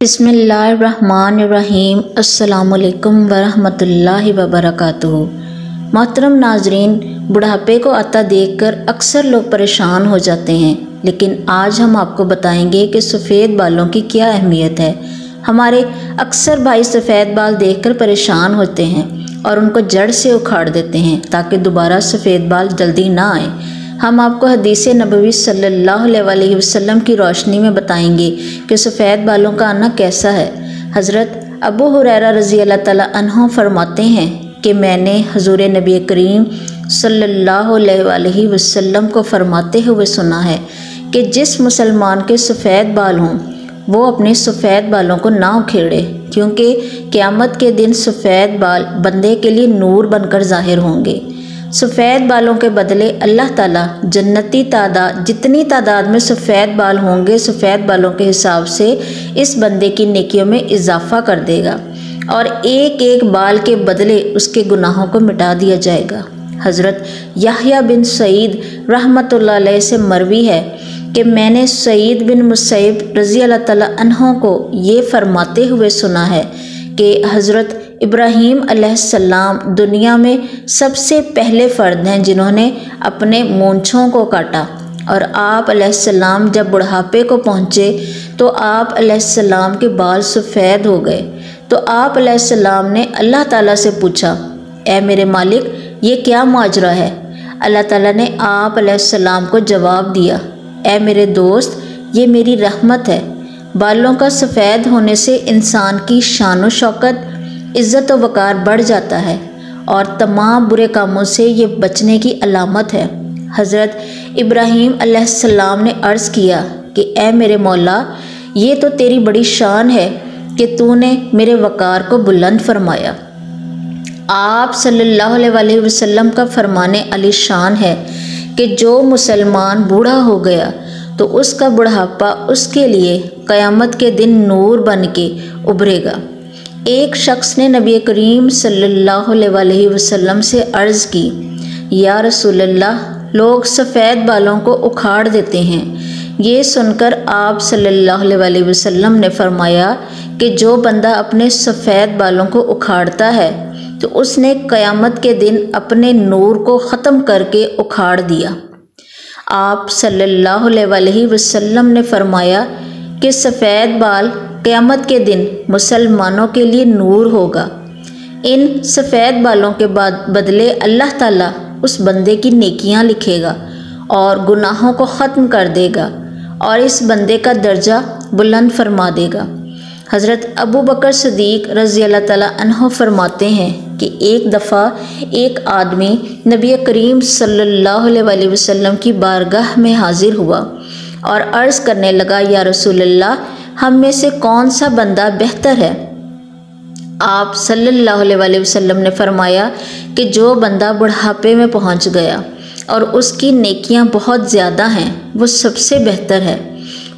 बिस्मिल्लाहिर्रहमानिर्रहीम। अस्सलामुअलैकुम वरहमतुल्लाहि वबरकातुहू। मोहतरम नाजरीन, बुढ़ापे को आता देखकर अक्सर लोग परेशान हो जाते हैं, लेकिन आज हम आपको बताएंगे कि सफ़ेद बालों की क्या अहमियत है। हमारे अक्सर भाई सफ़ेद बाल देखकर परेशान होते हैं और उनको जड़ से उखाड़ देते हैं ताकि दोबारा सफ़ेद बाल जल्दी ना आए। हम आपको हदीस नबवी सल्लल्लाहु अलैहि वसल्लम की रोशनी में बताएंगे कि सफ़ेद बालों का आना कैसा है। हज़रत अबू हुरैरा रज़ी अल्लाह तआला अन्हु फरमाते हैं कि मैंने हुज़ूर नबी करीम सल्लल्लाहु अलैहि वसल्लम को फरमाते हुए सुना है कि जिस मुसलमान के सफ़ेद बाल हों वो अपने सफ़ेद बालों को ना उखेड़े, क्योंकि क़यामत के दिन सफ़ेद बाल बंदे के लिए नूर बनकर ज़ाहिर होंगे। सफ़ेद बालों के बदले अल्लाह ताला जन्नती जितनी तादाद में सफ़ेद बाल होंगे, सफ़ेद बालों के हिसाब से इस बंदे की नेकियों में इजाफ़ा कर देगा और एक एक बाल के बदले उसके गुनाहों को मिटा दिया जाएगा। हज़रत याह्या बिन सईद रहमतुल्लाह अलैह से मरवी है कि मैंने सईद बिन मुसैब रज़ी अल्लाह तआला अन्हु को ये फरमाते हुए सुना है कि हज़रत इब्राहीम अलैहिस्सलाम दुनिया में सबसे पहले फ़र्द हैं जिन्होंने अपने मूंछों को काटा, और आप अलैहिस्सलाम जब बुढ़ापे को पहुँचे तो आप अलैहिस्सलाम के बाल सफ़ेद हो गए। तो आप अलैहिस्सलाम ने अल्लाह ताला से पूछा, ए मेरे मालिक, ये क्या माजरा है? अल्लाह ताला ने आप अलैहिस्सलाम को जवाब दिया, ए मेरे दोस्त, ये मेरी रहमत है। बालों का सफ़ेद होने से इंसान की शान व शौकत, इज़्ज़त व वक़ार बढ़ जाता है और तमाम बुरे कामों से ये बचने की अलामत है। हज़रत इब्राहीम अलैहिस्सलाम ने अर्ज़ किया कि ए मेरे मौला, ये तो तेरी बड़ी शान है कि तूने मेरे वक़ार को बुलंद फरमाया। आप सल्लल्लाहु अलैहि वसल्लम का फरमाने अली शान है कि जो मुसलमान बूढ़ा हो गया तो उसका बुढ़ापा उसके लिए क़यामत के दिन नूर बन के उभरेगा। एक शख्स ने नबी करीम सल्लल्लाहु अलैहि वसल्लम से अर्ज़ की, या रसूलल्लाह, लोग सफ़ेद बालों को उखाड़ देते हैं। ये सुनकर आप सल्लल्लाहु अलैहि वसल्लम ने फरमाया कि जो बंदा अपने सफ़ेद बालों को उखाड़ता है तो उसने क़यामत के दिन अपने नूर को ख़त्म करके उखाड़ दिया। आप सल्लल्लाहु अलैहि वसल्लम ने फरमाया कि सफ़ेद बाल क़यामत के दिन मुसलमानों के लिए नूर होगा। इन सफ़ेद बालों के बदले अल्लाह ताला उस बंदे की नेकियां लिखेगा और गुनाहों को ख़त्म कर देगा और इस बंदे का दर्जा बुलंद फरमा देगा। हज़रत अबू बकर सिद्दीक़ रज़ी अल्लाह तआला अन्हु फरमाते हैं कि एक दफ़ा एक आदमी नबी करीम सल्लल्लाहु अलैहि वसल्लम की बारगाह में हाज़िर हुआ और अर्ज़ करने लगा, या रसूलल्लाह, हम में से कौन सा बंदा बेहतर है? आप सल्लल्लाहु अलैहि वसल्लम ने फरमाया कि जो बंदा बुढ़ापे में पहुंच गया और उसकी नेकियां बहुत ज़्यादा हैं, वो सबसे बेहतर है।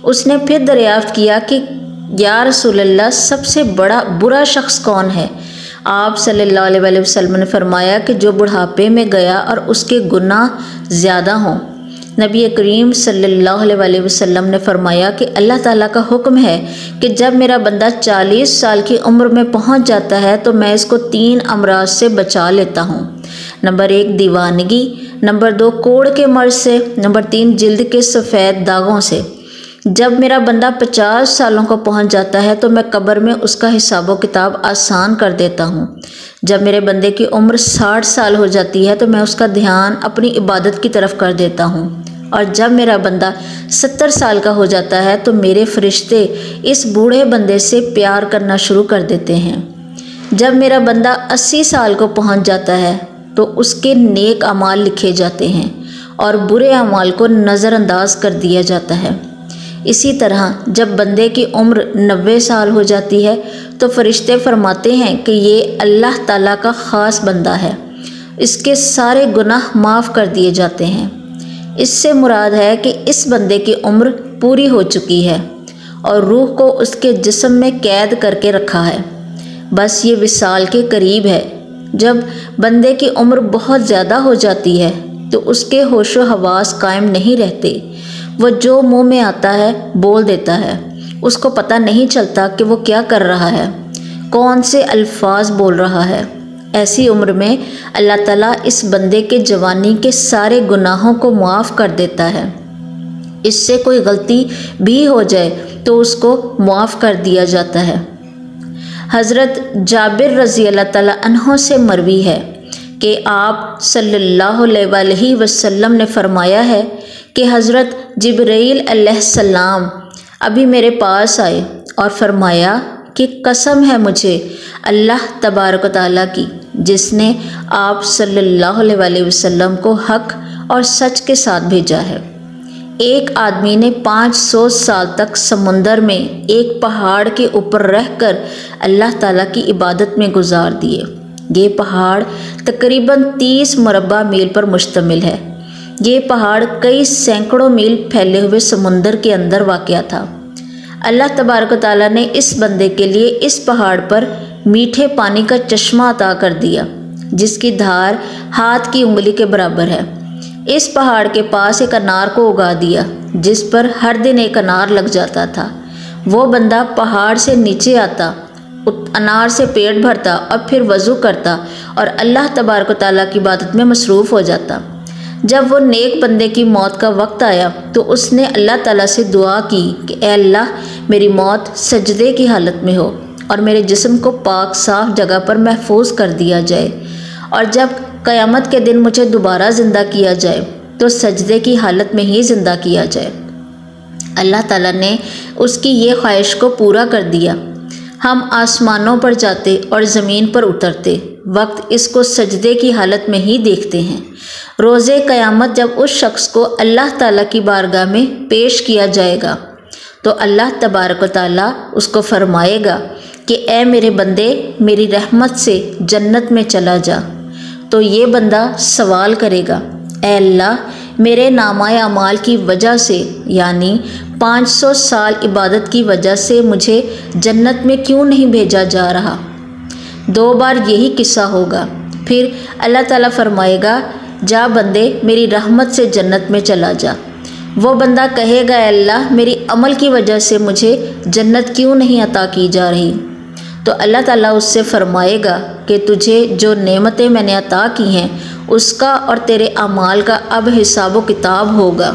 उसने फिर दरियाफ़्त किया कि या रसूलल्लाह, सबसे बुरा शख्स कौन है? आप सल्लल्लाहु अलैहि वसल्लम ने फरमाया कि जो बुढ़ापे में गया और उसके गुनाह ज़्यादा हों। नबी करीम सल्लल्लाहु अलैहि वसल्लम ने फरमाया कि अल्लाह ताला का हुक्म है कि जब मेरा बंदा 40 साल की उम्र में पहुंच जाता है तो मैं इसको 3 अमराज से बचा लेता हूं। नंबर 1 दीवानगी, नंबर 2 कोढ़ के मर्ज से, नंबर 3 जिल्द के सफ़ेद दागों से। जब मेरा बंदा 50 सालों को पहुंच जाता है तो मैं कब्र में उसका हिसाब व किताब आसान कर देता हूं। जब मेरे बंदे की उम्र 60 साल हो जाती है तो मैं उसका ध्यान अपनी इबादत की तरफ कर देता हूं, और जब मेरा बंदा 70 साल का हो जाता है तो मेरे फरिश्ते इस बूढ़े बंदे से प्यार करना शुरू कर देते हैं। जब मेरा बंदा 80 साल को पहुंच जाता है तो उसके नेक अमाल लिखे जाते हैं और बुरे अमाल को नज़रअंदाज कर दिया जाता है। इसी तरह जब बंदे की उम्र 90 साल हो जाती है तो फरिश्ते फरमाते हैं कि ये अल्लाह ताला का ख़ास बंदा है, इसके सारे गुनाह माफ़ कर दिए जाते हैं। इससे मुराद है कि इस बंदे की उम्र पूरी हो चुकी है और रूह को उसके जिस्म में कैद करके रखा है, बस ये विसाल के करीब है। जब बंदे की उम्र बहुत ज़्यादा हो जाती है तो उसके होशो हवास कायम नहीं रहते, वह जो मुंह में आता है बोल देता है, उसको पता नहीं चलता कि वो क्या कर रहा है, कौन से अल्फाज बोल रहा है। ऐसी उम्र में अल्लाह ताला इस बंदे के जवानी के सारे गुनाहों को मुआफ़ कर देता है। इससे कोई गलती भी हो जाए तो उसको मुआफ़ कर दिया जाता है। हज़रत जाबिर रज़ी अल्लाह ताला अन्हो से मरवी है कि आप सल्लल्लाहु अलैहि वसल्लम ने फरमाया है कि हज़रत जिब्राईल अलैहिस्सलाम अभी मेरे पास आए और फरमाया कि कसम है मुझे अल्लाह तबारक व तआला की, जिसने आप सल्लल्लाहु अलैहि वसल्लम को हक़ और सच के साथ भेजा है। एक आदमी ने 500 साल तक समुंदर में एक पहाड़ के ऊपर रहकर अल्लाह ताला की इबादत में गुजार दिए। ये पहाड़ तकरीबन 30 मुरब्बा मील पर मुश्तमिल है। ये पहाड़ कई सैकड़ों मील फैले हुए समुंदर के अंदर वाक़या था। अल्लाह तबारक व तआला ने इस बंदे के लिए इस पहाड़ पर मीठे पानी का चश्मा अता कर दिया, जिसकी धार हाथ की उंगली के बराबर है। इस पहाड़ के पास एक अनार को उगा दिया, जिस पर हर दिन एक अनार लग जाता था। वो बंदा पहाड़ से नीचे आता, अनार से पेट भरता और फिर वज़ू करता और अल्लाह तबारक व तआला की इबादत में मसरूफ़ हो जाता। जब वो नेक बंदे की मौत का वक्त आया तो उसने अल्लाह ताला से दुआ की कि ए अल्लाह, मेरी मौत सजदे की हालत में हो और मेरे जिस्म को पाक साफ़ जगह पर महफूज कर दिया जाए, और जब क़यामत के दिन मुझे दोबारा ज़िंदा किया जाए तो सजदे की हालत में ही ज़िंदा किया जाए। अल्लाह ताला ने उसकी ये ख्वाहिश को पूरा कर दिया। हम आसमानों पर जाते और ज़मीन पर उतरते वक्त इसको सजदे की हालत में ही देखते हैं। रोज़े क़यामत जब उस शख्स को अल्लाह ताला की बारगाह में पेश किया जाएगा तो अल्लाह तबारक व तआला उसको फरमाएगा कि ए मेरे बंदे, मेरी रहमत से जन्नत में चला जा। तो ये बंदा सवाल करेगा, ए अल्लाह, मेरे नामाए अमाल की वजह से यानी 500 साल इबादत की वजह से मुझे जन्नत में क्यों नहीं भेजा जा रहा। 2 बार यही किस्सा होगा। फिर अल्लाह ताला फरमाएगा, जा बंदे, मेरी रहमत से जन्नत में चला जा। वो बंदा कहेगा, अल्लाह, मेरी अमल की वजह से मुझे जन्नत क्यों नहीं अता की जा रही। तो अल्लाह ताला उससे फरमाएगा कि तुझे जो नेमतें मैंने अता की हैं उसका और तेरे अमाल का अब हिसाब व किताब होगा।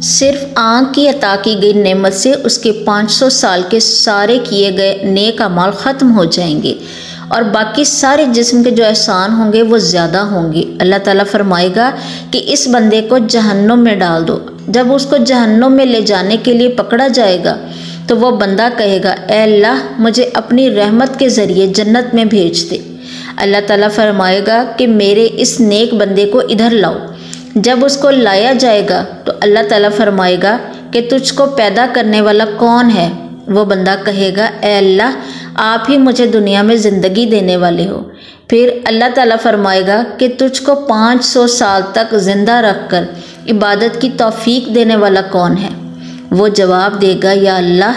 सिर्फ आँख की अता की गई नेमत से उसके 500 साल के सारे किए गए नेक अमाल ख़त्म हो जाएंगे और बाकी सारे जिस्म के जो एहसान होंगे वो ज़्यादा होंगे। अल्लाह ताला फरमाएगा कि इस बंदे को जहन्नुम में डाल दो। जब उसको जहन्नुम में ले जाने के लिए पकड़ा जाएगा तो वो बंदा कहेगा, ए अल्लाह, मुझे अपनी रहमत के ज़रिए जन्नत में भेज दे। अल्लाह ताला फरमाएगा कि मेरे इस नेक बंदे को इधर लाओ। जब उसको लाया जाएगा तो अल्लाह ताला फरमाएगा कि तुझको पैदा करने वाला कौन है। वो बंदा कहेगा, ए अल्लाह, आप ही मुझे दुनिया में ज़िंदगी देने वाले हो। फिर अल्लाह ताला फरमाएगा कि तुझको 500 साल तक ज़िंदा रखकर इबादत की तौफीक देने वाला कौन है। वो जवाब देगा, या अल्लाह,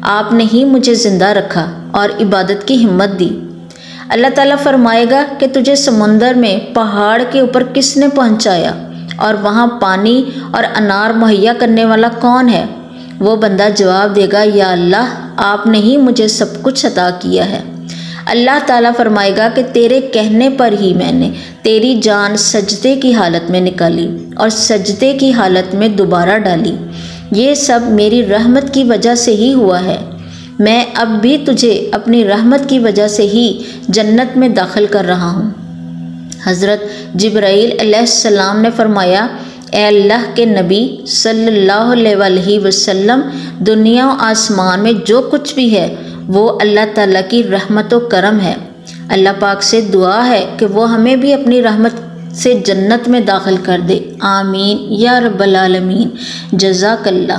आपने ही मुझे ज़िंदा रखा और इबादत की हिम्मत दी। अल्लाह ताला फरमाएगा कि तुझे समुंदर में पहाड़ के ऊपर किसने पहुंचाया और वहाँ पानी और अनार मुहैया करने वाला कौन है। वो बंदा जवाब देगा, या अल्लाह, आपने ही मुझे सब कुछ अता किया है। अल्लाह ताला फरमाएगा कि तेरे कहने पर ही मैंने तेरी जान सजदे की हालत में निकाली और सजदे की हालत में दोबारा डाली। ये सब मेरी रहमत की वजह से ही हुआ है। मैं अब भी तुझे अपनी रहमत की वजह से ही जन्नत में दाखिल कर रहा हूँ। हज़रत जिब्राईल अलैहिस्सलाम ने फरमाया, ए अल्लाह के नबी सल्लल्लाहु अलैहि वसल्लम, दुनिया और आसमान में जो कुछ भी है वो अल्लाह ताला की रहमत व करम है। अल्लाह पाक से दुआ है कि वो हमें भी अपनी रहमत से जन्नत में दाखिल कर दे। आमीन या रब्बल आलमीन। जज़ाकल्लाह।